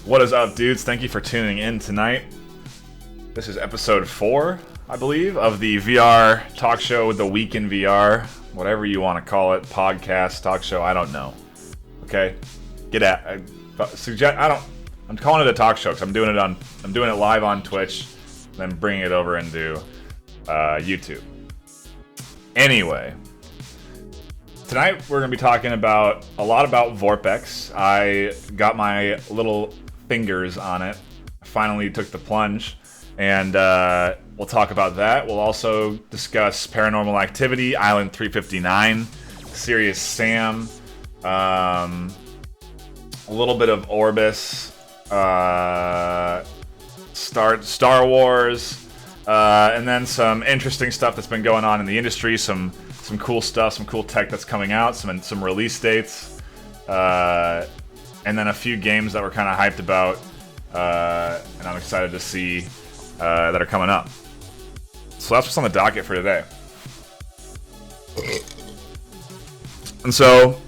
What is up, dudes? Thank you for tuning in tonight. This is episode 4, I believe, of the VR talk show, The Week in VR, whatever you want to call it, podcast, talk show, I don't know. Okay? I'm calling it a talk show because I'm doing it live on Twitch, then bringing it over into YouTube. Anyway, tonight we're going to be talking a lot about Vorpx. I got my little fingers on it. Finally took the plunge, and we'll talk about that. We'll also discuss Paranormal Activity, Island 359, Serious Sam, a little bit of Orbis, Star Wars, and then some interesting stuff that's been going on in the industry, some cool stuff, some cool tech that's coming out, some release dates, and then a few games that we're kind of hyped about, and I'm excited to see that are coming up. So that's what's on the docket for today. And so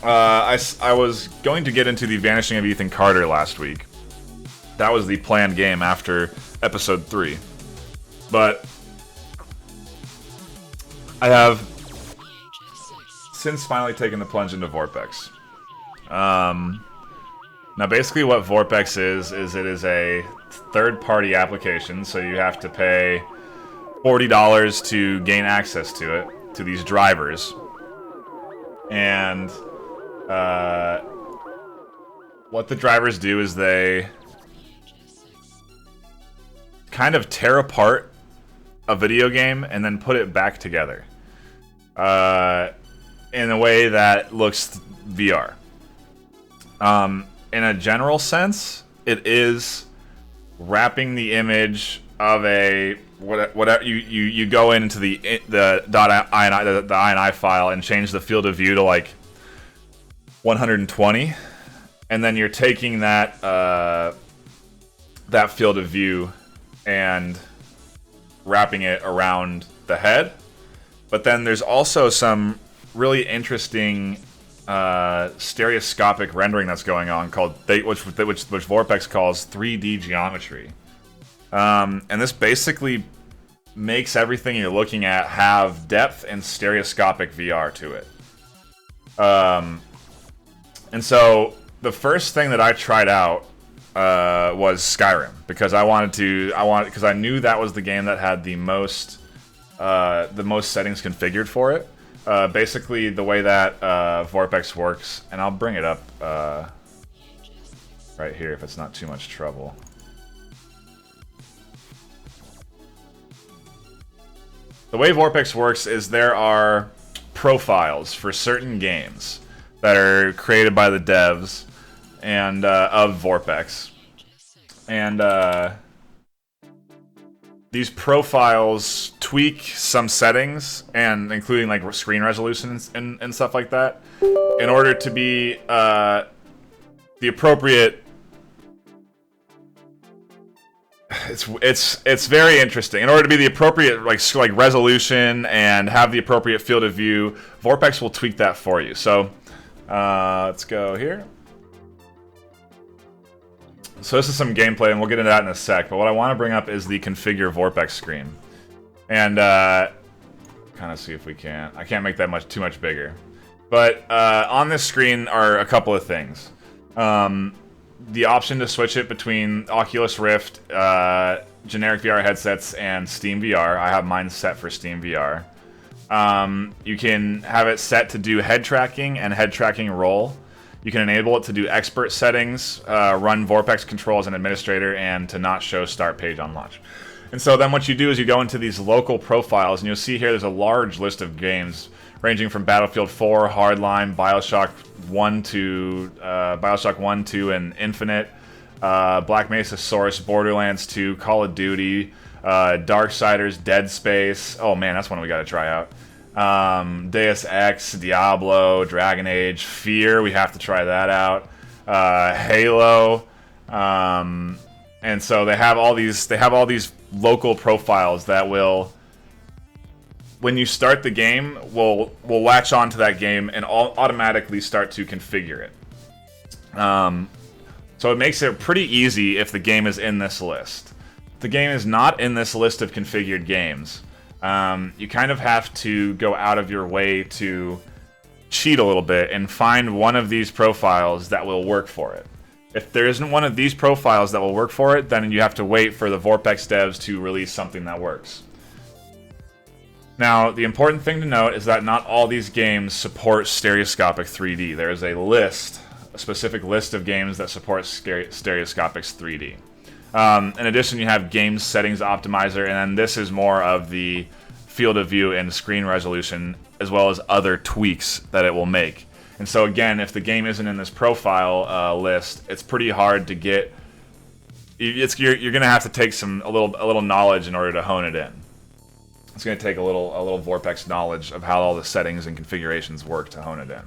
I was going to get into the Vanishing of Ethan Carter last week. That was the planned game after episode 3. But I have since finally taken the plunge into Vorpx. Now basically what Vorpx is it is a third-party application, so you have to pay $40 to gain access to it, to these drivers. And what the drivers do is they kind of tear apart a video game and then put it back together in a way that looks VR. In a general sense, it is wrapping the image of a whatever you go into the .ini file and change the field of view to like 120, and then you're taking that field of view and wrapping it around the head. But then there's also some really interesting stereoscopic rendering that's going on which Vorpx calls 3D geometry. And this basically makes everything you're looking at have depth and stereoscopic VR to it. And so the first thing that I tried out was Skyrim, because I knew that was the game that had the most settings configured for it. Basically, the way that Vorpx works, and I'll bring it up right here if it's not too much trouble. The way Vorpx works is there are profiles for certain games that are created by the devs and of Vorpx, and these profiles tweak some settings, and including like screen resolution and stuff like that, in order to be the appropriate. It's very interesting. In order to be the appropriate like resolution and have the appropriate field of view, Vorpx will tweak that for you. So let's go here. So this is some gameplay, and we'll get into that in a sec, but what I want to bring up is the configure Vorpx screen. And kind of see if we can. I can't make that too much bigger. But on this screen are a couple of things. The option to switch it between Oculus Rift, generic VR headsets, and Steam VR. I have mine set for Steam VR. You can have it set to do head tracking and head tracking roll. You can enable it to do expert settings, run Vorpx control as an administrator, and to not show start page on launch. And so then what you do is you go into these local profiles, and you'll see here there's a large list of games ranging from Battlefield 4, Hardline, Bioshock 1 to Bioshock 1, 2, and Infinite, Black Mesa Source, Borderlands 2, Call of Duty, Darksiders, Dead Space. Oh man, that's one we got to try out. Deus Ex, Diablo, Dragon Age, Fear, we have to try that out. Halo, and so they have all these local profiles that will, when you start the game, will latch onto that game and automatically start to configure it. So it makes it pretty easy if the game is in this list. If the game is not in this list of configured games, you kind of have to go out of your way to cheat a little bit and find one of these profiles that will work for it. If there isn't one of these profiles that will work for it, then you have to wait for the Vorpx devs to release something that works. Now, the important thing to note is that not all these games support stereoscopic 3D. There is a specific list of games that support stereoscopic 3D. In addition, you have Game Settings Optimizer, and then this is more of the field of view and screen resolution, as well as other tweaks that it will make. And so again, if the game isn't in this profile list, it's pretty hard to get. You're going to have to take a little knowledge in order to hone it in. It's going to take a little Vorpx knowledge of how all the settings and configurations work to hone it in.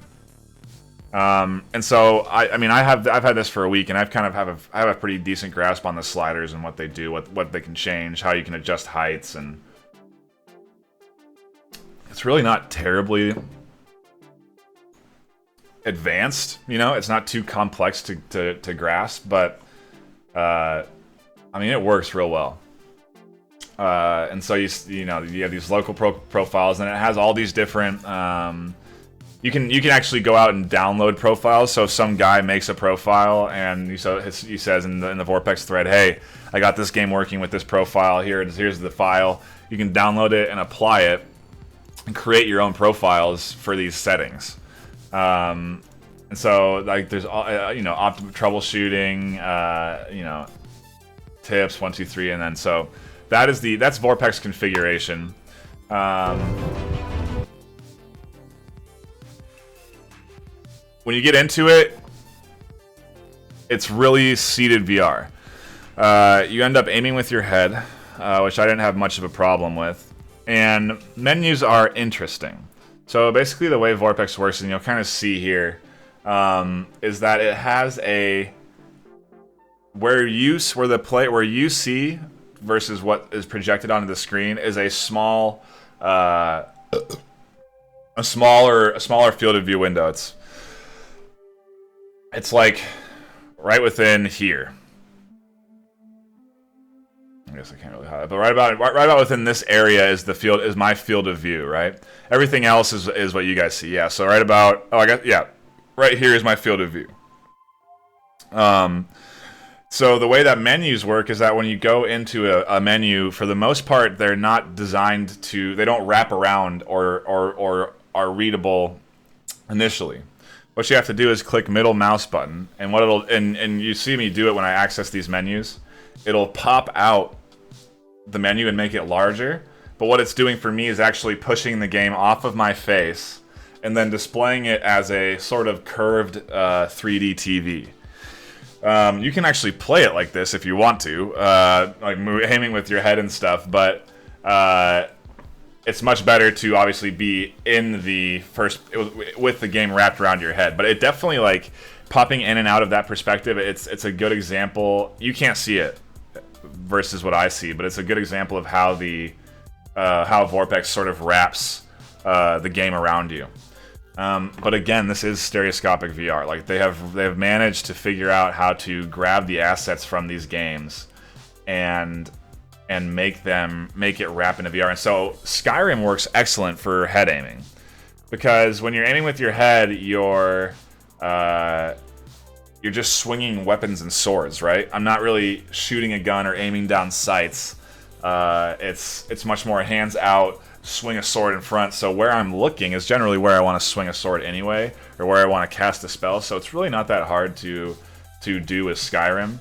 And so I've had this for a week, and I have a pretty decent grasp on the sliders and what they do, what they can change, how you can adjust heights, and it's really not terribly advanced, it's not too complex to grasp, but it works real well. And so you have these local profiles, and it has all these different. You can actually go out and download profiles. So if some guy makes a profile, and he says in the Vorpx thread, "Hey, I got this game working with this profile. Here's the file." You can download it and apply it, and create your own profiles for these settings. And so like there's troubleshooting, tips 1, 2, 3, and then so that's Vorpx configuration. When you get into it, it's really seated VR. You end up aiming with your head, which I didn't have much of a problem with, and menus are interesting. So basically the way Vorpx works, and you'll kind of see here, is that it has where you see versus what is projected onto the screen is a smaller field of view window. It's like right within here. I guess I can't really highlight, but right about within this area is my field of view, right? Everything else is what you guys see. Yeah, so right here is my field of view. So the way that menus work is that when you go into a menu, for the most part, they're not designed to. They don't wrap around or are readable initially. What you have to do is click middle mouse button, and and you see me do it when I access these menus. It'll pop out the menu and make it larger, but what it's doing for me is actually pushing the game off of my face and then displaying it as a sort of curved 3D TV. You can actually play it like this if you want to, aiming with your head and stuff, but it's much better to obviously be in the with the game wrapped around your head. But it definitely, like, popping in and out of that perspective, it's a good example. You can't see it versus what I see, but it's a good example of how how Vorpx sort of wraps the game around you. But again, this is stereoscopic VR. Like, they have managed to figure out how to grab the assets from these games and make it wrap into VR. And so Skyrim works excellent for head aiming, because when you're aiming with your head, you're just swinging weapons and swords, right? I'm not really shooting a gun or aiming down sights. It's much more hands out, swing a sword in front. So where I'm looking is generally where I want to swing a sword anyway, or where I want to cast a spell. So it's really not that hard to do with Skyrim.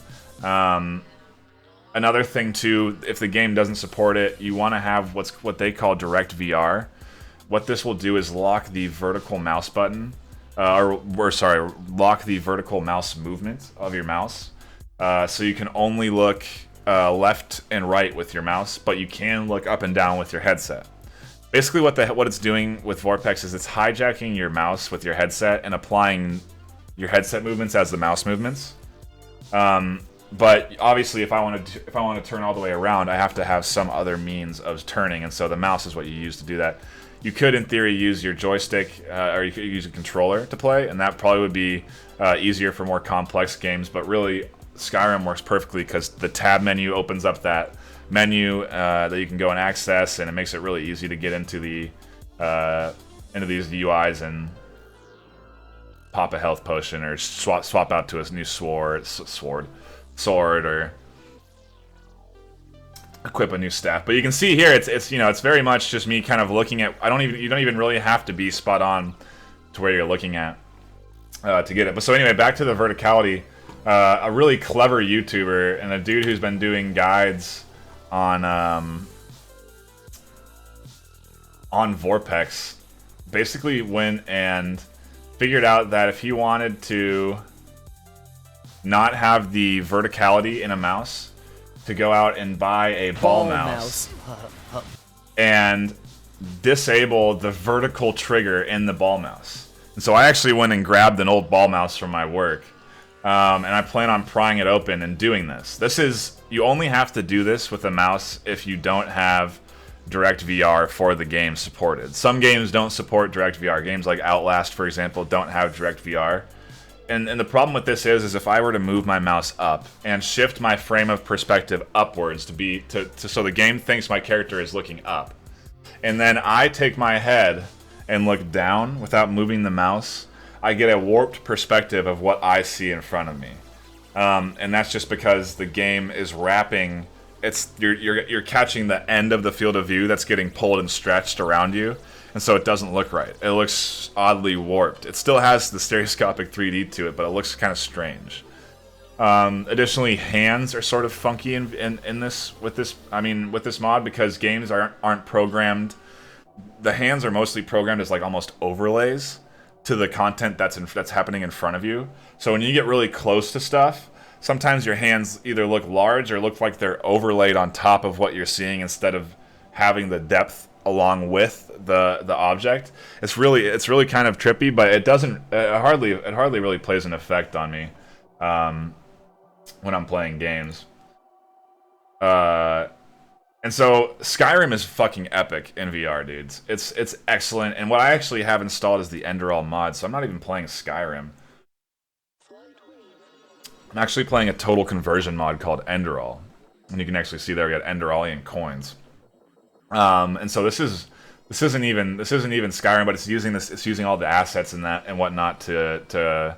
Another thing too, if the game doesn't support it, you want to have what they call direct VR. What this will do is lock the vertical mouse button, lock the vertical mouse movement of your mouse. So you can only look left and right with your mouse, but you can look up and down with your headset. Basically, what it's doing with Vorpx is it's hijacking your mouse with your headset and applying your headset movements as the mouse movements. But obviously, if I want to turn all the way around, I have to have some other means of turning, and so the mouse is what you use to do that. you could, in theory, use your joystick or you could use a controller to play, and that probably would be easier for more complex games. But really, Skyrim works perfectly because the tab menu opens up that menu that you can go and access, and it makes it really easy to get into the into these UIs and pop a health potion or swap out to a new sword, or equip a new staff. But you can see here, it's you know, it's very much just me kind of looking at. You don't even really have to be spot on to where you're looking at to get it. But so anyway, back to the verticality. A really clever YouTuber and a dude who's been doing guides on Vorpx basically went and figured out that if he wanted to not have the verticality in a mouse, to go out and buy a ball mouse and disable the vertical trigger in the ball mouse. And so I actually went and grabbed an old ball mouse from my work, and I plan on prying it open and doing this. You only have to do this with a mouse if you don't have DirectVR for the game supported. Some games don't support DirectVR. Games like Outlast, for example, don't have DirectVR. And the problem with this is if I were to move my mouse up and shift my frame of perspective upwards so the game thinks my character is looking up, and then I take my head and look down without moving the mouse, I get a warped perspective of what I see in front of me. And that's just because the game is wrapping. You're catching the end of the field of view that's getting pulled and stretched around you, and so it doesn't look right. It looks oddly warped. It still has the stereoscopic 3D to it, but it looks kind of strange. Additionally, hands are sort of funky in this with this mod because games aren't programmed. The hands are mostly programmed as like almost overlays to the content that's happening in front of you. So when you get really close to stuff, sometimes your hands either look large or look like they're overlaid on top of what you're seeing instead of having the depth along with the object. It's really kind of trippy, but it hardly really plays an effect on me when I'm playing games. And so Skyrim is fucking epic in VR, dudes. It's excellent, and what I actually have installed is the Enderall mod, so I'm not even playing Skyrim. I'm actually playing a total conversion mod called Enderall, and you can actually see there we got Enderallian coins. And so this isn't even Skyrim, but it's using all the assets and that and whatnot to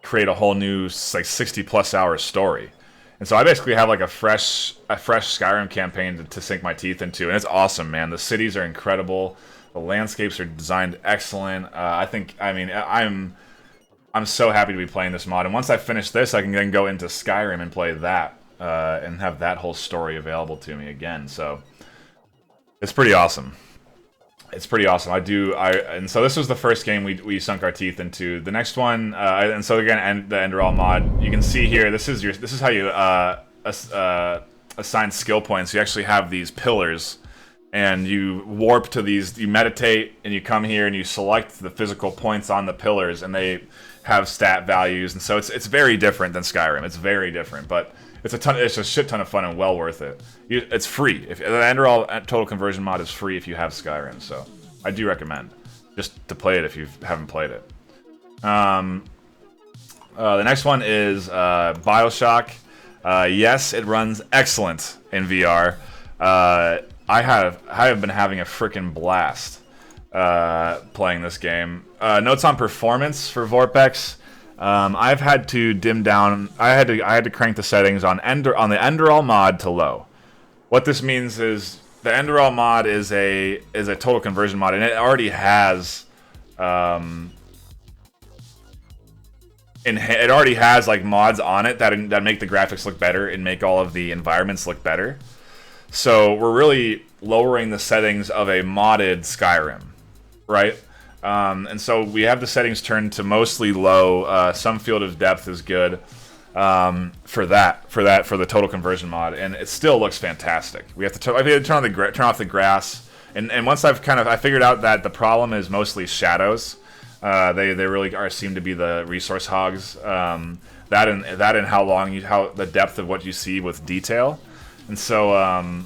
create a whole new like 60+ hour story. And so I basically have like a fresh Skyrim campaign to sink my teeth into, and it's awesome, man. The cities are incredible, the landscapes are designed excellent. I'm so happy to be playing this mod, and once I finish this, I can then go into Skyrim and play that, and have that whole story available to me again. So it's pretty awesome. It's pretty awesome. And so this was the first game we sunk our teeth into. The next one, and so again, the Enderall mod. You can see here. This is how you assign skill points. You actually have these pillars, and you warp to these. You meditate, and you come here, and you select the physical points on the pillars, and they have stat values. And so it's very different than Skyrim. It's very different, but it's a shit ton of fun and well worth it. It's free. If the Enderall Total Conversion mod is free if you have Skyrim, so I do recommend just to play it if you haven't played it. The next one is Bioshock. Yes, it runs excellent in VR. I have been having a freaking blast playing this game. Notes on performance for Vorpx. I've had to dim down. I had to crank the settings on the Enderall mod to low. What this means is the Enderall mod is a total conversion mod, and it already has like mods on it that make the graphics look better and make all of the environments look better. So we're really lowering the settings of a modded Skyrim, right? And so we have the settings turned to mostly low. Some field of depth is good for the total conversion mod, and it still looks fantastic. We have to turn off the grass, and once I figured out that the problem is mostly shadows. They really seem to be the resource hogs. That and how the depth of what you see with detail, and so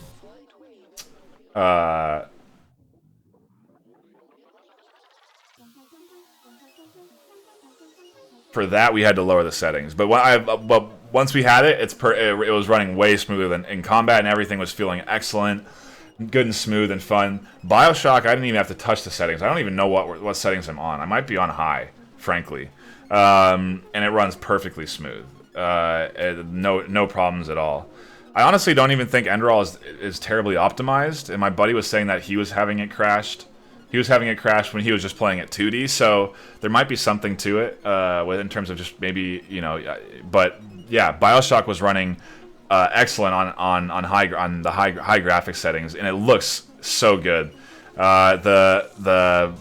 For that, we had to lower the settings. But once we had it, it was running way smoother than in combat, and everything was feeling excellent, good and smooth and fun. Bioshock, I didn't even have to touch the settings. I don't even know what settings I'm on. I might be on high, frankly, and it runs perfectly smooth. No problems at all. I honestly don't even think Enderal is terribly optimized, and my buddy was saying that he was having it crashed. He was having it crash when he was just playing it 2D, so there might be something to it in terms of just maybe, you know, but yeah, Bioshock was running excellent on the high graphics settings, and it looks so good. The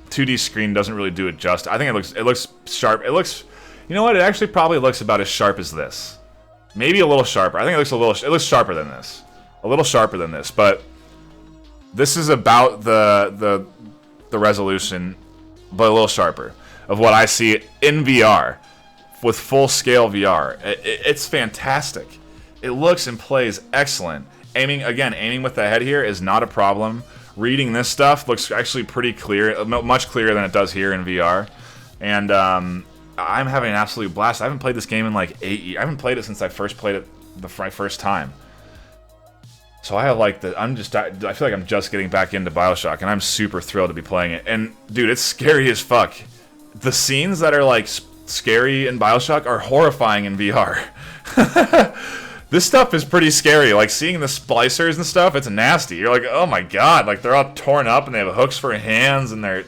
2D screen doesn't really do it justice. I think it looks sharp. It looks, you know what? It actually probably looks about as sharp as this, maybe a little sharper. I think it looks sharper than this, a little sharper than this, but. This is about the resolution, but a little sharper, of what I see in VR, with full-scale VR. It's fantastic. It looks and plays excellent. Aiming with the head here is not a problem. Reading this stuff looks actually pretty clear, much clearer than it does here in VR. And I'm having an absolute blast. I haven't played this game in like 8 years. I haven't played it since I first played it my first time. So I have like I feel like I'm just getting back into Bioshock, and I'm super thrilled to be playing it. And dude, it's scary as fuck. The scenes that are like scary in Bioshock are horrifying in VR. This stuff is pretty scary. Like seeing the splicers and stuff, it's nasty. You're like, oh my god, like they're all torn up and they have hooks for hands, and they're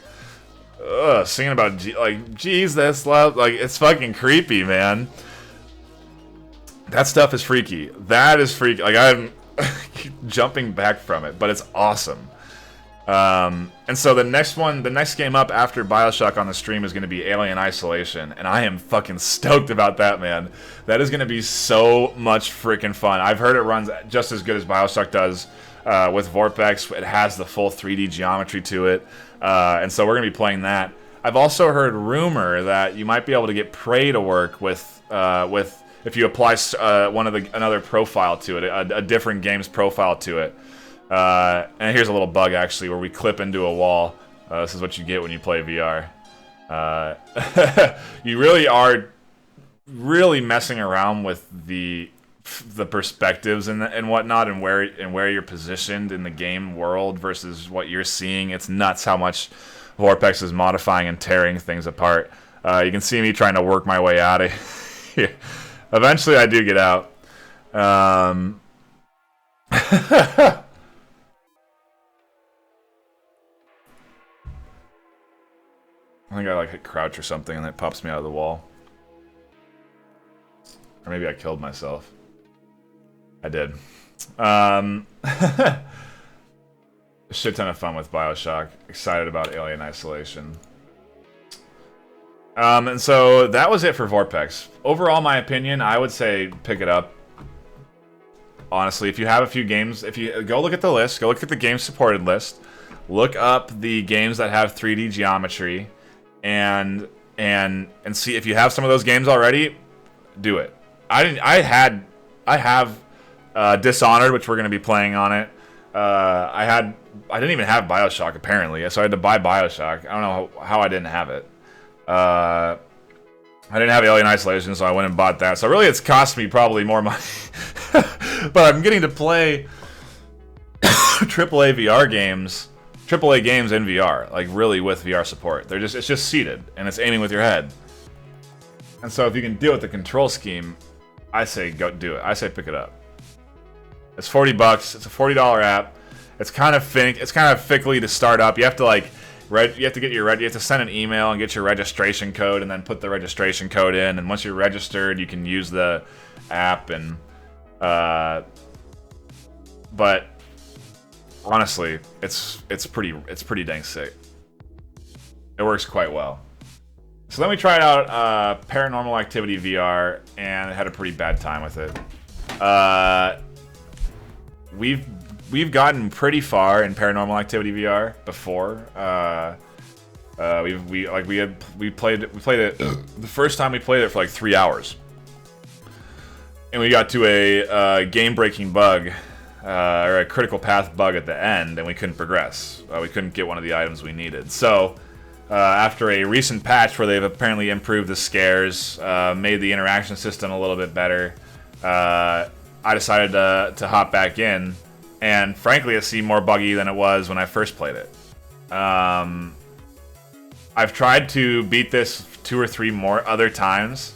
singing about like Jesus love. Like it's fucking creepy, man. That stuff is freaky. That is freaky. Like I'm jumping back from it, but it's awesome. And so the next game up after Bioshock on the stream is going to be Alien Isolation, and I am fucking stoked about that, man. That is going to be so much freaking fun. I've heard it runs just as good as Bioshock does with Vorpx. It has the full 3D geometry to it, and so we're going to be playing that. I've also heard rumor that you might be able to get Prey to work with if you apply another profile to it, a different game's profile to it. And here's a little bug, actually, where we clip into a wall. This is what you get when you play VR. You really are messing around with the perspectives and whatnot, and where you're positioned in the game world versus what you're seeing. It's nuts how much Vorpx is modifying and tearing things apart. You can see me trying to work my way out of here. Eventually, I do get out. I think I like hit crouch or something, and it pops me out of the wall. Or maybe I killed myself. I did. A shit ton of fun with Bioshock. Excited about Alien Isolation. And so that was it for Vorpx. Overall, my opinion, I would say pick it up. Honestly, if you have a few games, if you go look at the list, go look at the game supported list, look up the games that have 3D geometry, and see if you have some of those games already. Do it. I have Dishonored, which we're going to be playing on it. I didn't even have Bioshock apparently, so I had to buy Bioshock. I don't know how I didn't have it. I didn't have Alien Isolation, so I went and bought that. So really, it's cost me probably more money. But I'm getting to play AAA VR games, AAA games in VR, like really with VR support. It's just seated, and it's aiming with your head. And so if you can deal with the control scheme, I say go do it. I say pick it up. It's $40. It's a $40 app. It's kind of fickly to start up. You have to you have to send an email and get your registration code, and then put the registration code in. And once you're registered, you can use the app. And but honestly, it's pretty dang sick. It works quite well. So then we tried out Paranormal Activity VR and had a pretty bad time with it. We've gotten pretty far in Paranormal Activity VR before. We played it the first time we played it for like 3 hours, and we got to a game-breaking bug or a critical path bug at the end, and we couldn't progress. We couldn't get one of the items we needed. So after a recent patch where they've apparently improved the scares, made the interaction system a little bit better, I decided to hop back in, and frankly it seemed more buggy than it was when I first played it. I've tried to beat this 2 or 3 more other times,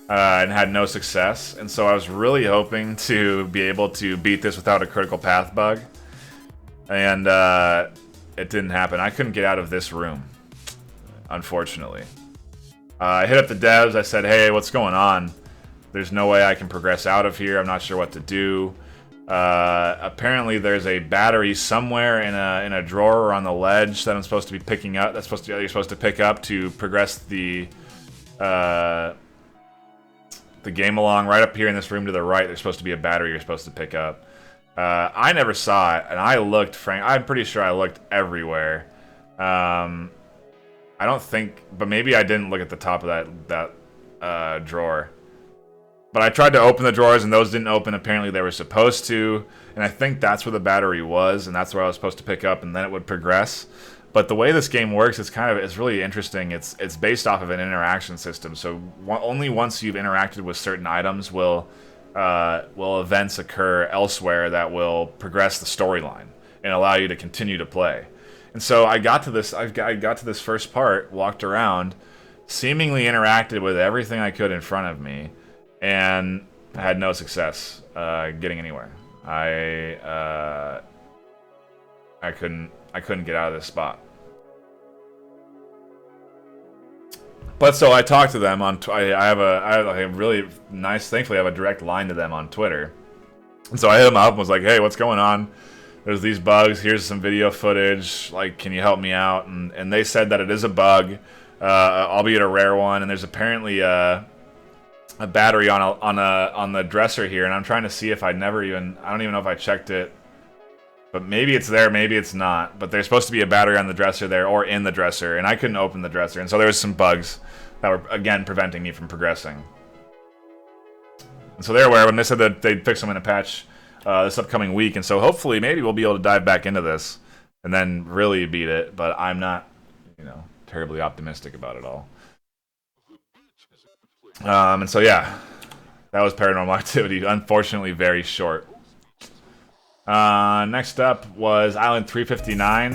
and had no success, and so I was really hoping to be able to beat this without a critical path bug, and it didn't happen. I couldn't get out of this room, unfortunately. I hit up the devs, I said, hey, what's going on? There's no way I can progress out of here, I'm not sure what to do. Apparently there's a battery somewhere in a drawer or on the ledge that I'm supposed to be picking up, you're supposed to pick up to progress the game along. Right up here in this room to the right, there's supposed to be a battery you're supposed to pick up. I never saw it, and I looked, I'm pretty sure I looked everywhere. I don't think, but maybe I didn't look at the top of that drawer. But I tried to open the drawers, and those didn't open. Apparently they were supposed to, and I think that's where the battery was, and that's where I was supposed to pick up, and then it would progress. But the way this game works, it's really interesting. It's based off of an interaction system. So only once you've interacted with certain items will events occur elsewhere that will progress the storyline and allow you to continue to play. And so I got to this first part, walked around, seemingly interacted with everything I could in front of me, and had no success getting anywhere. I couldn't get out of this spot. But so I talked to them on. I have a really nice. Thankfully, I have a direct line to them on Twitter. And so I hit them up and was like, "Hey, what's going on? There's these bugs. Here's some video footage. Like, can you help me out?" And they said that it is a bug, albeit a rare one. And there's apparently a battery on the dresser here. And I'm trying to see if I don't even know if I checked it. But maybe it's there, maybe it's not. But there's supposed to be a battery on the dresser there, or in the dresser, and I couldn't open the dresser. And so there was some bugs that were, again, preventing me from progressing. And so they're aware when they said that they'd fix them in a patch this upcoming week. And so hopefully, maybe we'll be able to dive back into this and then really beat it. But I'm not, terribly optimistic about it all. And so, yeah, that was Paranormal Activity. Unfortunately, very short. Next up was Island 359.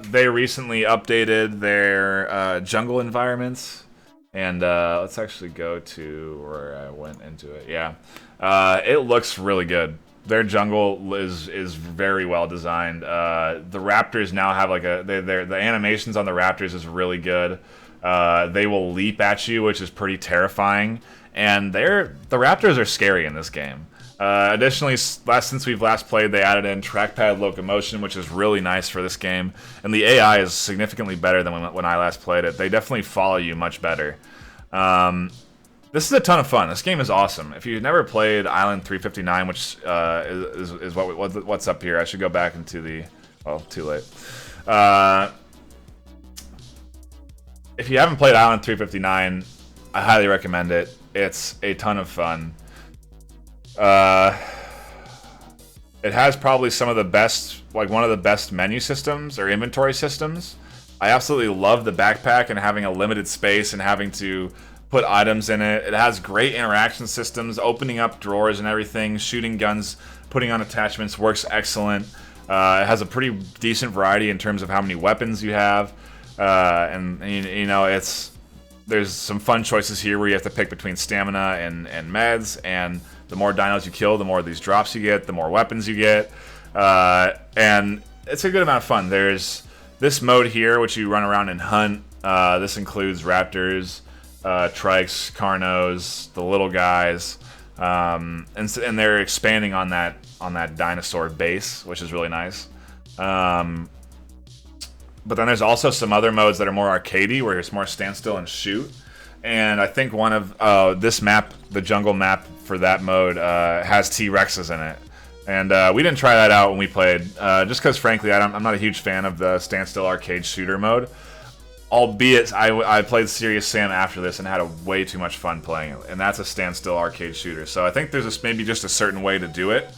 They recently updated their jungle environments, and let's actually go to where I went into it. Yeah, it looks really good. Their jungle is very well designed. The raptors now have like the animations on the raptors is really good. They will leap at you, which is pretty terrifying, and the raptors are scary in this game. Additionally, since we've last played, they added in trackpad locomotion, which is really nice for this game. And the AI is significantly better than when I last played it. They definitely follow you much better. This is a ton of fun. This game is awesome. If you've never played Island 359, which is what's up here, I should go back into the... Well, too late. If you haven't played Island 359, I highly recommend it. It's a ton of fun. It has probably some of the best, like one of the best menu systems or inventory systems. I absolutely love the backpack and having a limited space and having to put items in it. It has great interaction systems, opening up drawers and everything, shooting guns, putting on attachments works excellent. It has a pretty decent variety in terms of how many weapons you have. And there's some fun choices here where you have to pick between stamina and meds, and the more dinos you kill, the more of these drops you get, the more weapons you get, and it's a good amount of fun. There's this mode here, which you run around and hunt. This includes raptors, trikes, carnos, the little guys, and they're expanding on that dinosaur base, which is really nice. But then there's also some other modes that are more arcadey, where it's more standstill and shoot. And I think one of this map, the jungle map for that mode, has T-Rexes in it. And we didn't try that out when we played, just because, frankly, I'm not a huge fan of the standstill arcade shooter mode. Albeit, I played Serious Sam after this and had way too much fun playing it. And that's a standstill arcade shooter. So I think there's maybe just a certain way to do it.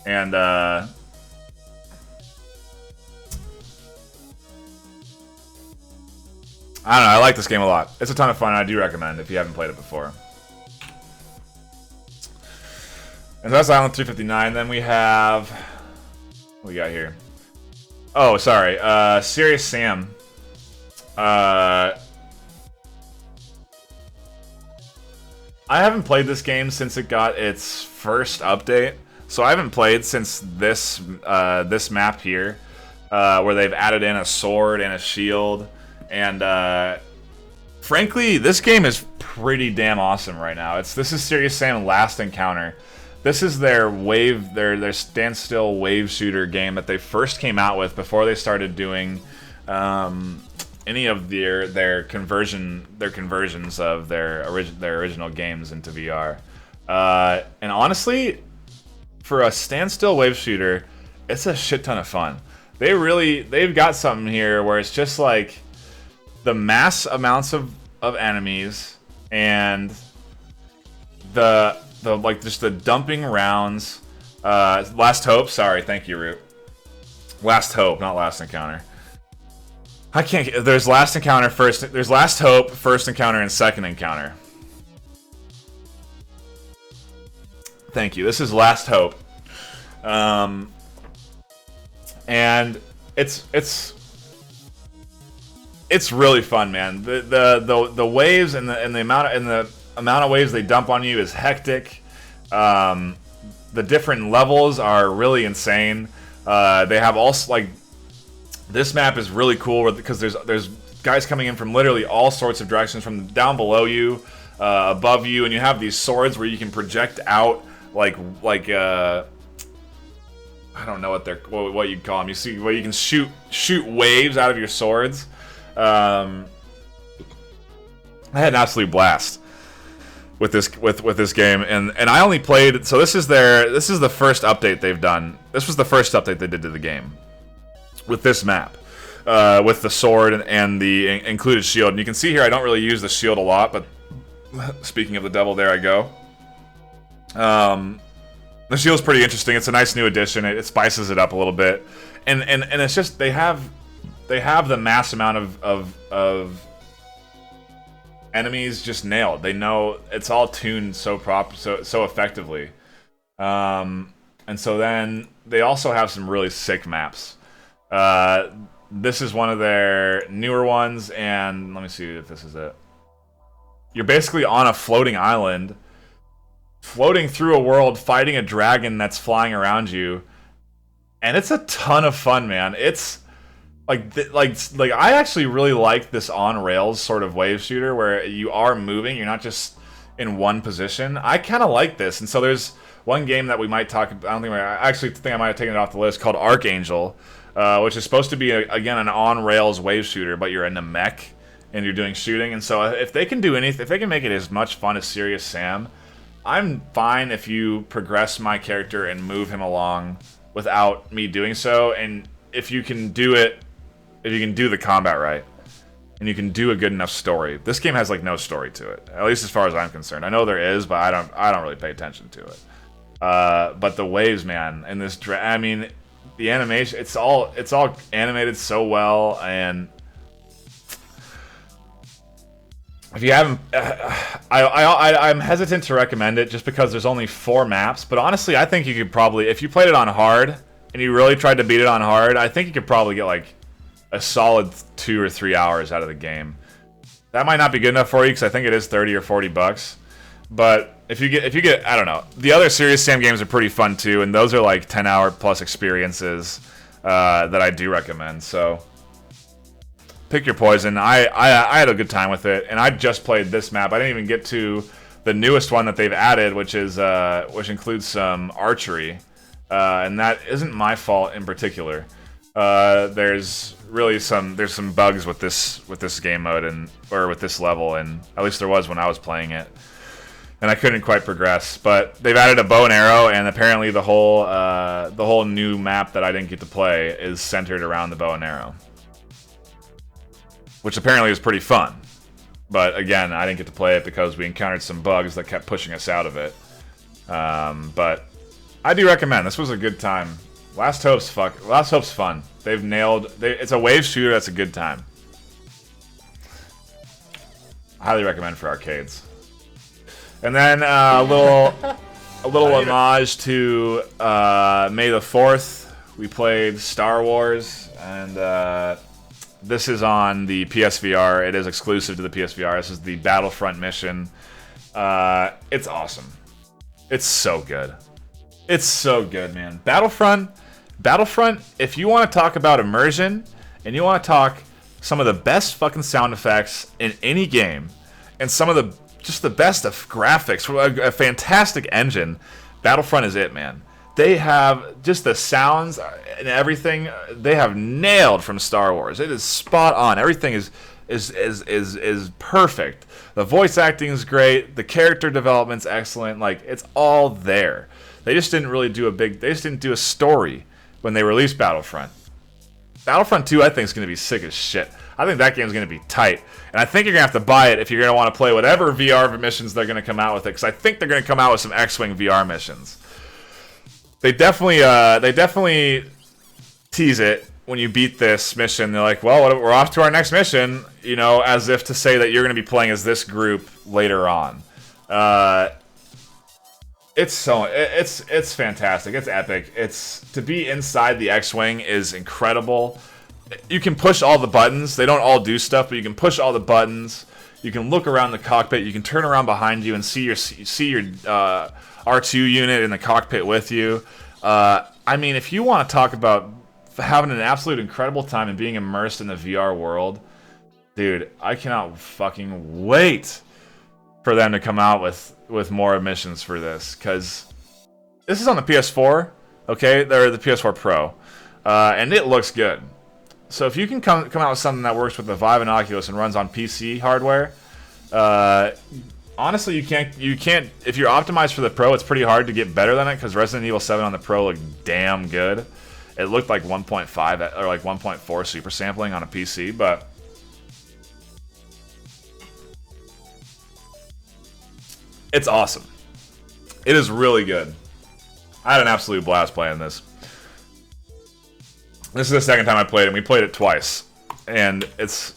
And I don't know. I like this game a lot. It's a ton of fun. And I do recommend if you haven't played it before. And so that's Island 359. Then we have... What we got here? Oh, sorry. Serious Sam. I haven't played this game since it got its first update. So I haven't played since this this map here, where they've added in a sword and a shield. And frankly, this game is pretty damn awesome right now. This is Serious Sam Last Encounter. This is their their standstill wave shooter game that they first came out with before they started doing any of their conversions of their original games into VR. And honestly, for a standstill wave shooter, it's a shit ton of fun. They've got something here where it's just like the mass amounts of enemies and the like just the dumping rounds. Last Hope, sorry, thank you, Root. Last Hope, not Last Encounter. I can't. There's Last Encounter first. There's Last Hope, First Encounter, and Second Encounter. Thank you. This is Last Hope, and it's really fun, man. The waves and the amount of waves they dump on you is hectic. The different levels are really insane. They have also like. This map is really cool because there's guys coming in from literally all sorts of directions, from down below you, above you, and you have these swords where you can project out like I don't know what you'd call them. You see where you can shoot waves out of your swords. I had an absolute blast with this game, and I only played. So this is the first update they've done. This was the first update they did to the game. With this map, with the sword and the included shield. And you can see here I don't really use the shield a lot, but speaking of the devil, there I go. The shield's pretty interesting. It's a nice new addition. It spices it up a little bit. And it's just, they have the mass amount of enemies just nailed. They know it's all tuned so effectively. And so then they also have some really sick maps. This is one of their newer ones, and let me see if this is it. You're basically on a floating island, floating through a world, fighting a dragon that's flying around you, and it's a ton of fun, man. It's like I actually really like this on rails sort of wave shooter where you are moving, you're not just in one position. I kind of like this, and so there's one game that we might talk about. I actually think I might have taken it off the list, called Archangel. Which is supposed to be, again, an on-rails wave shooter, but you're in a mech, and you're doing shooting. And so if they can do anything, if they can make it as much fun as Serious Sam, I'm fine if you progress my character and move him along without me doing so. And if you can do it, if you can do the combat right, and you can do a good enough story. This game has, like, no story to it, at least as far as I'm concerned. I know there is, but I don't really pay attention to it. But the waves, man, and this, I mean... The animation, it's all animated so well, and if you haven't, I'm hesitant to recommend it just because there's only 4 maps. But honestly, I think you could probably, if you played it on hard and you really tried to beat it on hard, I think you could probably get like a solid 2 or 3 hours out of the game. That might not be good enough for you because I think it is $30 or $40. But if you get, I don't know. The other Serious Sam games are pretty fun too, and those are like 10-hour plus experiences that I do recommend. So pick your poison. I had a good time with it, and I just played this map. I didn't even get to the newest one that they've added, which includes some archery, and that isn't my fault in particular. There's some bugs with this game mode or with this level, and at least there was when I was playing it. And I couldn't quite progress, but they've added a bow and arrow, and apparently the whole new map that I didn't get to play is centered around the bow and arrow, which apparently is pretty fun. But again, I didn't get to play it because we encountered some bugs that kept pushing us out of it. But I do recommend. This was a good time. Last Hope's fun. They've nailed. It's a wave shooter that's a good time. highly recommend for arcades. And then a little homage to May the 4th. We played Star Wars, and this is on the PSVR. It is exclusive to the PSVR. This is the Battlefront mission. It's awesome. It's so good. It's so good, man. Battlefront, if you want to talk about immersion, and you want to talk some of the best fucking sound effects in any game, and some of the just the best of graphics, a fantastic engine, Battlefront is it, man. They have just the sounds and everything they have nailed from Star Wars. It is spot on. Everything is perfect. The voice acting is great. The character development's excellent. Like, it's all there. They just didn't really do they just didn't do a story when they released Battlefront. Battlefront 2, I think, is going to be sick as shit. I think that game's going to be tight. And I think you're going to have to buy it if you're going to want to play whatever VR missions they're going to come out with it. Because I think they're going to come out with some X-Wing VR missions. They definitely tease it when you beat this mission. They're like, well, we're off to our next mission, you know, as if to say that you're going to be playing as this group later on. It's fantastic. It's epic. To be inside the X-Wing is incredible. You can push all the buttons. They don't all do stuff, but you can push all the buttons. You can look around the cockpit. You can turn around behind you and see your R2 unit in the cockpit with you. I mean, if you want to talk about having an absolute incredible time and being immersed in the VR world, dude, I cannot fucking wait for them to come out with more missions for this, because this is on the PS4, okay? They're the PS4 Pro, and it looks good. So if you can come out with something that works with the Vive and Oculus and runs on PC hardware, honestly, you can't. If you're optimized for the Pro, it's pretty hard to get better than it, because Resident Evil 7 on the Pro looked damn good. It looked like 1.5 or like 1.4 super sampling on a PC, but it's awesome. It is really good. I had an absolute blast playing this. This is the second time I played it, and we played it twice. And it's...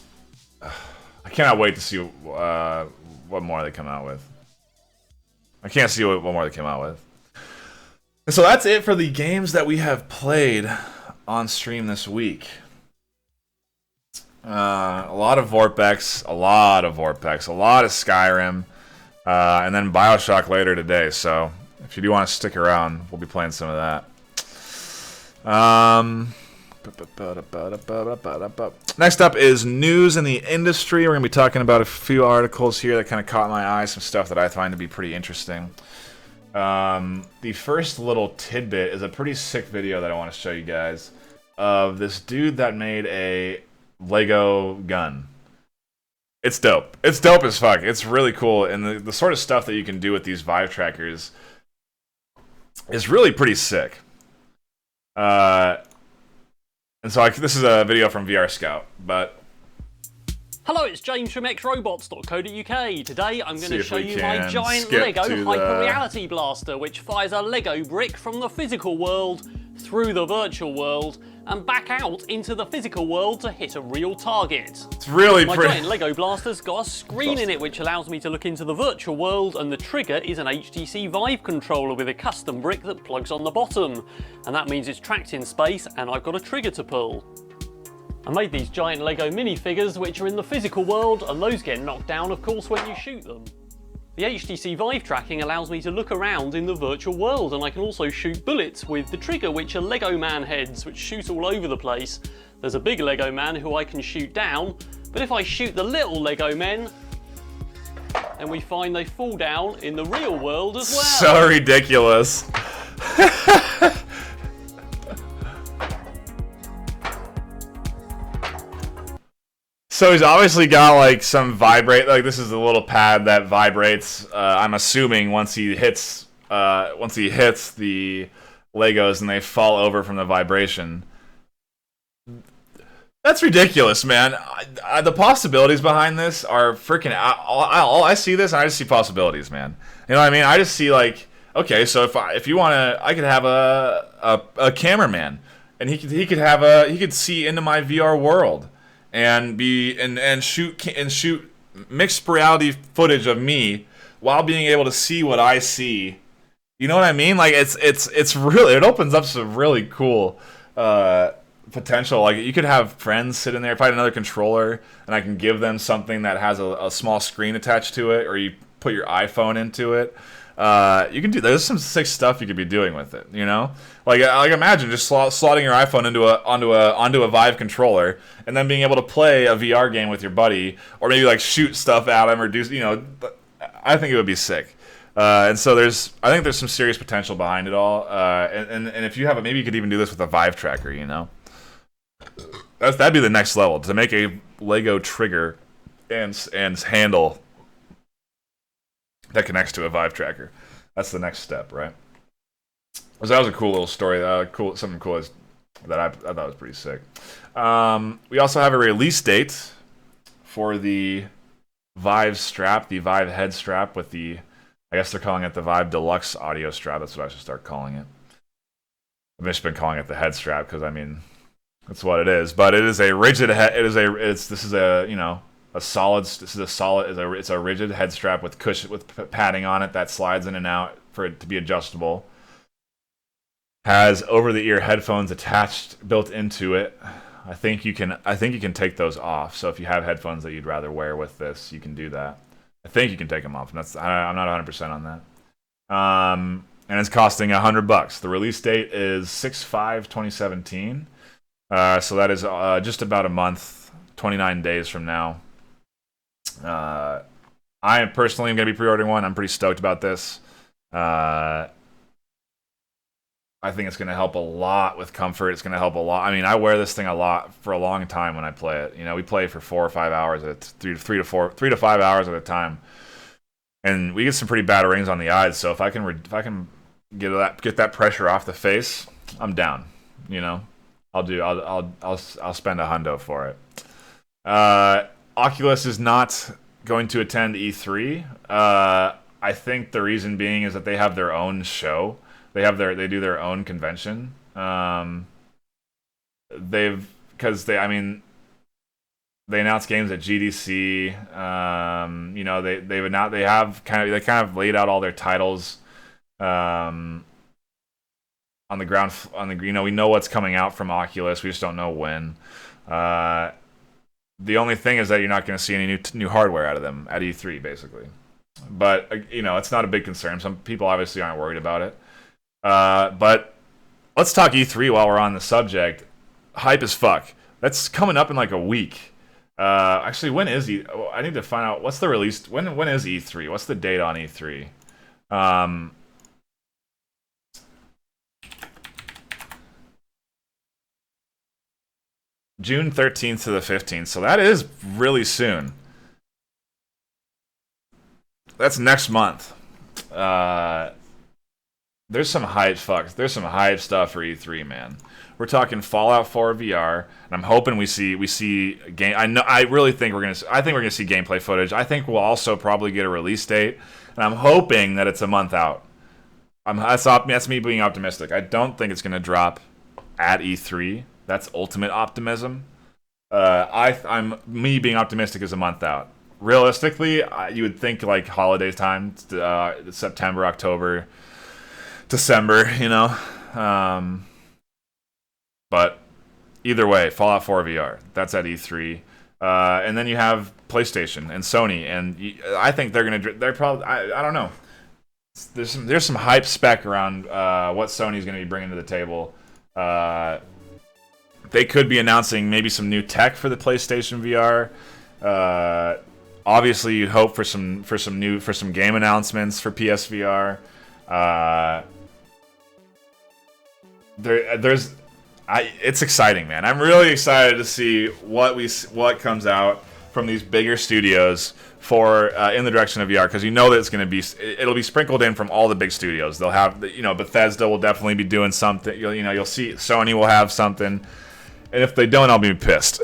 I cannot wait to see what more they come out with. I can't see what more they come out with. And so that's it for the games that we have played on stream this week. A lot of Vorpx, a lot of Skyrim, and then Bioshock later today. So if you do want to stick around, we'll be playing some of that. Next up is news in the industry. We're going to be talking about a few articles here that kind of caught my eye, some stuff that I find to be pretty interesting. The first little tidbit is a pretty sick video that I want to show you guys of this dude that made a Lego gun. It's dope. It's dope as fuck. It's really cool, and the sort of stuff that you can do with these Vive trackers is really pretty sick. And so this is a video from VR Scout, but... Hello, it's James from xrobots.co.uk. Today I'm going to show you my giant Lego hyper-reality blaster, which fires a Lego brick from the physical world through the virtual world and back out into the physical world to hit a real target. It's really My giant Lego blaster's got a screen in it which allows me to look into the virtual world, and the trigger is an HTC Vive controller with a custom brick that plugs on the bottom. And that means it's tracked in space and I've got a trigger to pull. I made these giant Lego minifigures which are in the physical world, and those get knocked down of course when you shoot them. The HTC Vive tracking allows me to look around in the virtual world, and I can also shoot bullets with the trigger, which are Lego man heads which shoot all over the place. There's a big Lego man who I can shoot down, but if I shoot the little Lego men, then we find they fall down in the real world as well. So ridiculous. So he's obviously got like some vibrate, like this is a little pad that vibrates. I'm assuming once he hits the Legos and they fall over from the vibration. That's ridiculous, man. The possibilities behind this are freaking. I see this, and I just see possibilities, man. You know what I mean? I just see like, okay, so if you want to, I could have a cameraman, and he could see into my VR world. And shoot mixed reality footage of me while being able to see what I see. You know what I mean? Like it's really, it opens up some really cool potential. Like you could have friends sit in there. If I had another controller and I can give them something that has a small screen attached to it, or you put your iPhone into it, you can do. There's some sick stuff you could be doing with it. You know, like imagine just slotting your iPhone onto a Vive controller and then being able to play a VR game with your buddy, or maybe like shoot stuff at him or do. You know, I think it would be sick. And so I think there's some serious potential behind it all. And if you have it, maybe you could even do this with a Vive tracker. You know, that'd be the next level, to make a Lego trigger and handle that connects to a Vive tracker. That's the next step, right? So that was a cool little story. Something cool that I thought was pretty sick. We also have a release date for the Vive strap, the Vive head strap with the, I guess they're calling it the Vive Deluxe audio strap. That's what I should start calling it. I've just been calling it the head strap because, I mean, that's what it is. But it is a rigid head. It's a rigid head strap with cushion, with padding on it that slides in and out for it to be adjustable. Has over-the-ear headphones built into it. I think you can take those off. So if you have headphones that you'd rather wear with this, you can do that. I think you can take them off, and I'm not 100% on that. And it's costing $100. The release date is 6/5/2017. So that is just about a month, 29 days from now. I personally am going to be pre-ordering one. I'm pretty stoked about this. I think it's going to help a lot with comfort. It's going to help a lot. I mean, I wear this thing a lot for a long time when I play it. You know, we play for 4 or 5 hours at 3 to 5 hours at a time, and we get some pretty bad rings on the eyes. So if I can get that pressure off the face, I'm down. You know, I'll spend $100 for it. Oculus is not going to attend E3. I think the reason being is that they have their own show. They do their own convention. They announced games at GDC. You know, they kind of laid out all their titles on the ground. You know, we know what's coming out from Oculus. We just don't know when. The only thing is that you're not going to see any new hardware out of them at E3, basically. But you know, it's not a big concern. Some people obviously aren't worried about it. But let's talk E3 while we're on the subject. Hype as fuck. That's coming up in like a week. Actually, when is I need to find out what's the release. When is E3? What's the date on E3? June 13th to the 15th. So that is really soon. That's next month. There's some hype stuff for E3, man. We're talking Fallout 4 VR, and I'm hoping we see game. I really think we're gonna see gameplay footage. I think we'll also probably get a release date, and I'm hoping that it's a month out. That's me being optimistic. I don't think it's gonna drop at E3. That's ultimate optimism. I'm me being optimistic is a month out. Realistically, you would think like holiday time, September, October, December, you know. But either way, Fallout 4 VR, that's at E3. And then you have PlayStation and Sony, and I think they're probably, I don't know. There's some hype spec around what Sony's going to be bringing to the table. They could be announcing maybe some new tech for the PlayStation VR. Obviously, you'd hope for some game announcements for PSVR. It's exciting, man. I'm really excited to see what comes out from these bigger studios for in the direction of VR, because you know that it'll be sprinkled in from all the big studios. They'll have, you know, Bethesda will definitely be doing something. You'll see Sony will have something, and if they don't, I'll be pissed.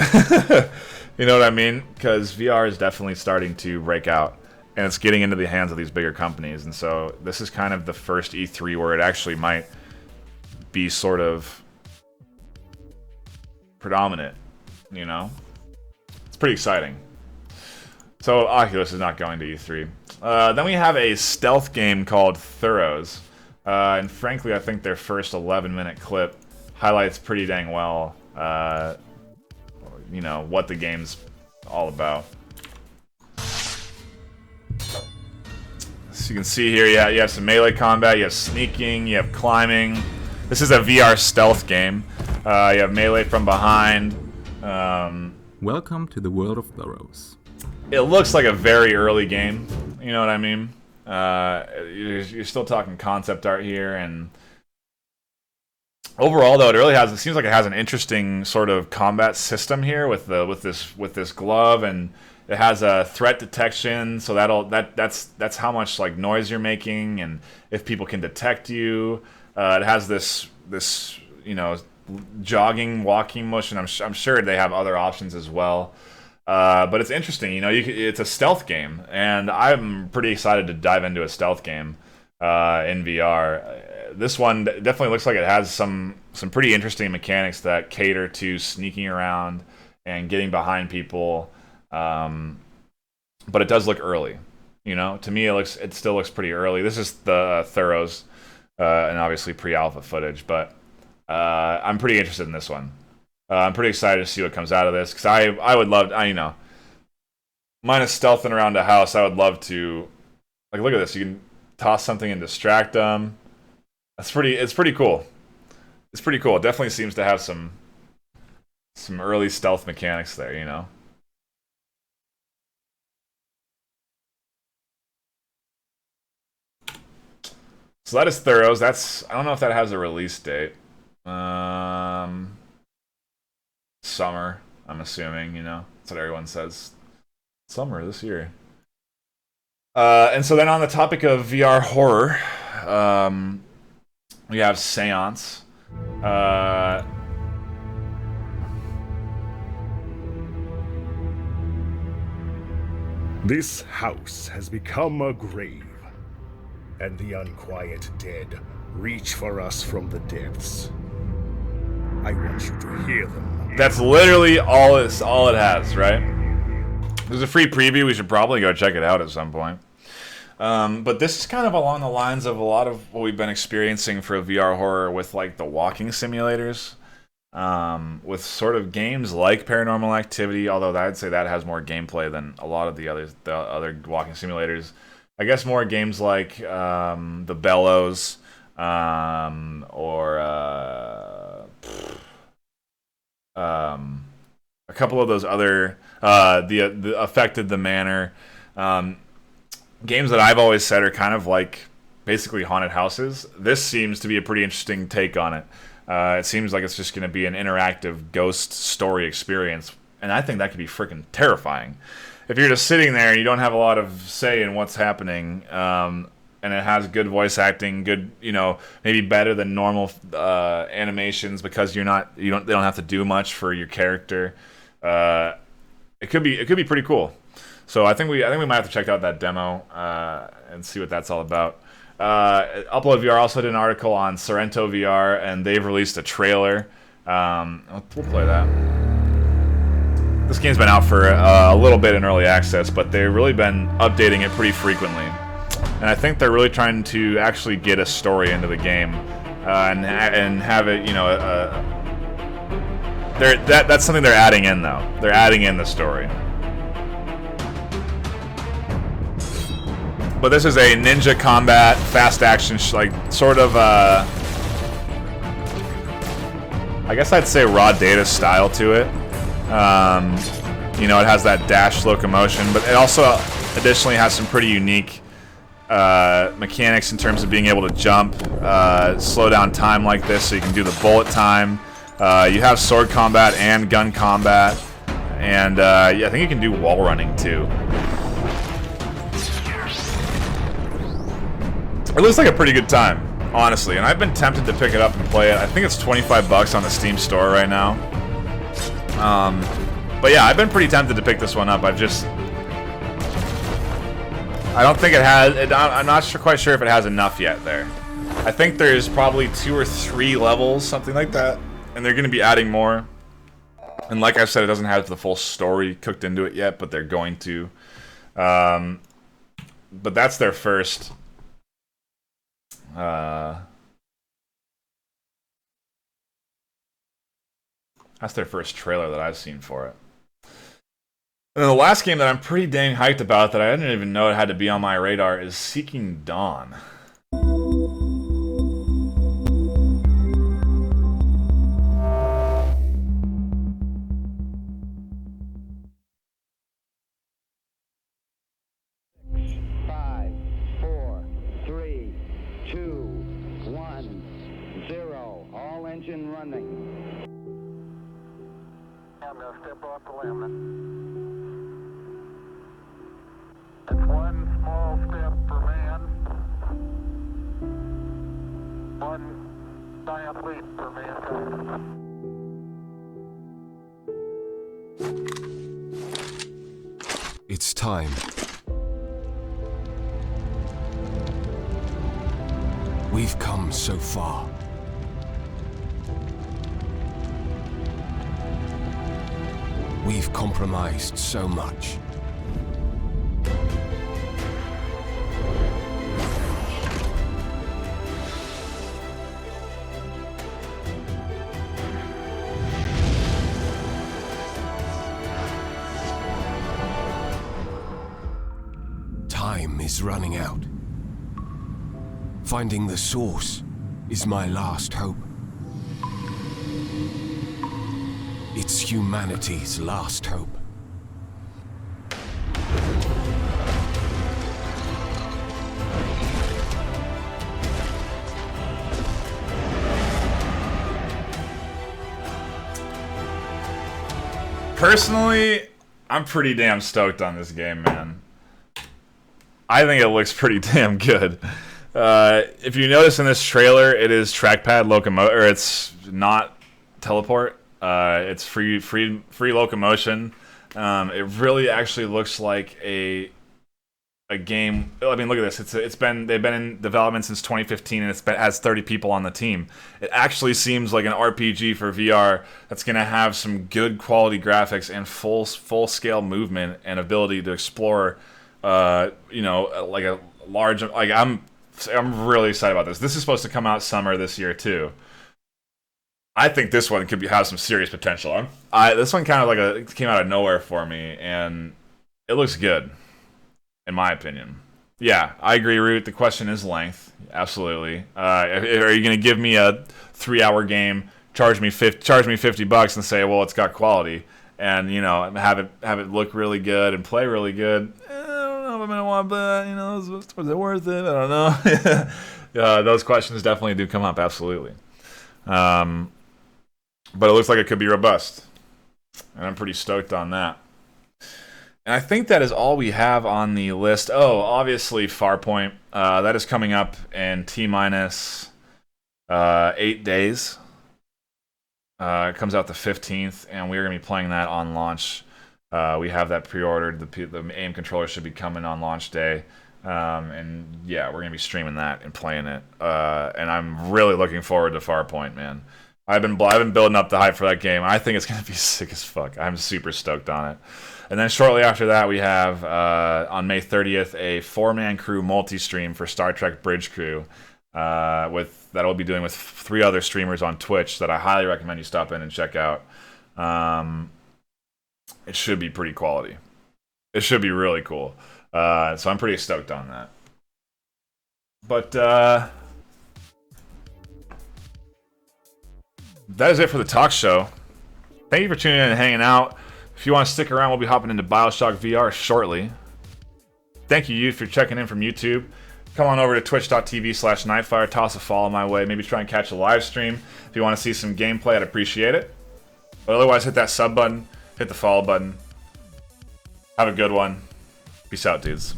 You know what I mean? Because VR is definitely starting to break out, and it's getting into the hands of these bigger companies. And so this is kind of the first E3 where it actually might be sort of predominant. You know, it's pretty exciting. So Oculus is not going to E3. Then we have a stealth game called Thurrows. And frankly, I think their first 11-minute clip highlights pretty dang well, you know, what the game's all about. So you can see here, yeah, you have some melee combat, you have sneaking, you have climbing. This is a VR stealth game. You have melee from behind. Welcome to the world of Thurrows. It looks like a very early game, you know what I mean? You're still talking concept art here, and overall, though, it seems like it has an interesting sort of combat system here with this glove, and it has a threat detection, so that's how much like noise you're making, and if people can detect you. It has this you know, jogging, walking motion. I'm sure they have other options as well. But it's interesting, you know. It's a stealth game, and I'm pretty excited to dive into a stealth game in VR. This one definitely looks like it has some pretty interesting mechanics that cater to sneaking around and getting behind people. But it does look early, you know. To me, it still looks pretty early. This is the Thurrows, and obviously pre-alpha footage, but I'm pretty interested in this one. I'm pretty excited to see what comes out of this, because I would love, you know, minus stealthing around a house, I would love to, like, look at this. You can toss something and distract them. It's pretty cool. It's pretty cool. It definitely seems to have some early stealth mechanics there, you know. So that is Thurrows. I don't know if that has a release date. Summer, I'm assuming, you know. That's what everyone says. Summer this year. And so then on the topic of VR horror, we have Seance. This house has become a grave, and the unquiet dead reach for us from the depths. I want you to hear them. That's literally all it has, right? There's a free preview. We should probably go check it out at some point. But this is kind of along the lines of a lot of what we've been experiencing for VR horror with like the walking simulators, with sort of games like Paranormal Activity. Although I'd say that has more gameplay than a lot of the other walking simulators. I guess more games like the Bellows, or a couple of those other the Affected the Manor games that I've always said are kind of like basically haunted houses. This seems to be a pretty interesting take on it. It seems like it's just going to be an interactive ghost story experience, and I think that could be freaking terrifying. If you're just sitting there and you don't have a lot of say in what's happening, and it has good voice acting, good, you know, maybe better than normal animations because they don't have to do much for your character. It could be pretty cool. So I think we might have to check out that demo and see what that's all about. Upload VR also did an article on Sorrento VR, and they've released a trailer. We'll play that. This game's been out for a little bit in early access, but they've really been updating it pretty frequently. And I think they're really trying to actually get a story into the game, and have it, you know, that's something they're adding in, though. They're adding in the story. But this is a ninja combat, fast action, like sort of, I guess I'd say raw data style to it. You know, it has that dash locomotion, but it also additionally has some pretty unique mechanics in terms of being able to jump, slow down time like this, so you can do the bullet time. You have sword combat and gun combat, and yeah, I think you can do wall running too. It looks like a pretty good time, honestly, and I've been tempted to pick it up and play it. I think it's $25 on the Steam store right now. But yeah, I've been pretty tempted to pick this one up. I don't think it has. I'm not quite sure if it has enough yet there. I think there's probably 2 or 3 levels, something like that, and they're going to be adding more. And like I said, it doesn't have the full story cooked into it yet, but they're going to. But that's their first. That's their first trailer that I've seen for it. And then the last game that I'm pretty dang hyped about that I didn't even know it had to be on my radar is Seeking Dawn. Engine running. I'm going to step off the limit. It's one small step for man, one giant leap for mankind. It's time. We've come so far. We've compromised so much. Time is running out. Finding the source is my last hope. It's humanity's last hope. Personally, I'm pretty damn stoked on this game, man. I think it looks pretty damn good. If you notice in this trailer, it is trackpad locomotion, or it's not teleport. It's free locomotion. It really actually looks like a game. I mean, look at this. They've been in development since 2015, and has 30 people on the team. It actually seems like an RPG for VR that's gonna have some good quality graphics and full scale movement and ability to explore. You know, like a large. Like I'm really excited about this. This is supposed to come out summer this year too. I think this one could have some serious potential. This one kind of it came out of nowhere for me, and it looks good, in my opinion. Yeah, I agree, Root. The question is length. Absolutely. Are you going to give me a 3-hour game, charge me $50, and say, well, it's got quality, and have it look really good and play really good? I don't know if I'm going to want to, was it worth it? I don't know. Those questions definitely do come up. Absolutely. But it looks like it could be robust, and I'm pretty stoked on that. And I think that is all we have on the list. Oh, obviously Farpoint. That is coming up in T-minus 8 days. It comes out the 15th, and we're going to be playing that on launch. We have that pre-ordered. The aim controller should be coming on launch day. And yeah, we're going to be streaming that and playing it. And I'm really looking forward to Farpoint, man. I've been building up the hype for that game. I think it's going to be sick as fuck. I'm super stoked on it. And then shortly after that, we have, on May 30th, a 4-man crew multi-stream for Star Trek Bridge Crew that I'll be doing with 3 other streamers on Twitch that I highly recommend you stop in and check out. It should be pretty quality. It should be really cool. So I'm pretty stoked on that. But that is it for the talk show. Thank you for tuning in and hanging out. If you want to stick around, we'll be hopping into Bioshock VR shortly. Thank you for checking in from YouTube. Come on over to twitch.tv/Nightfire. Toss a follow my way. Maybe try and catch a live stream. If you want to see some gameplay, I'd appreciate it. But otherwise, hit that sub button. Hit the follow button. Have a good one. Peace out, dudes.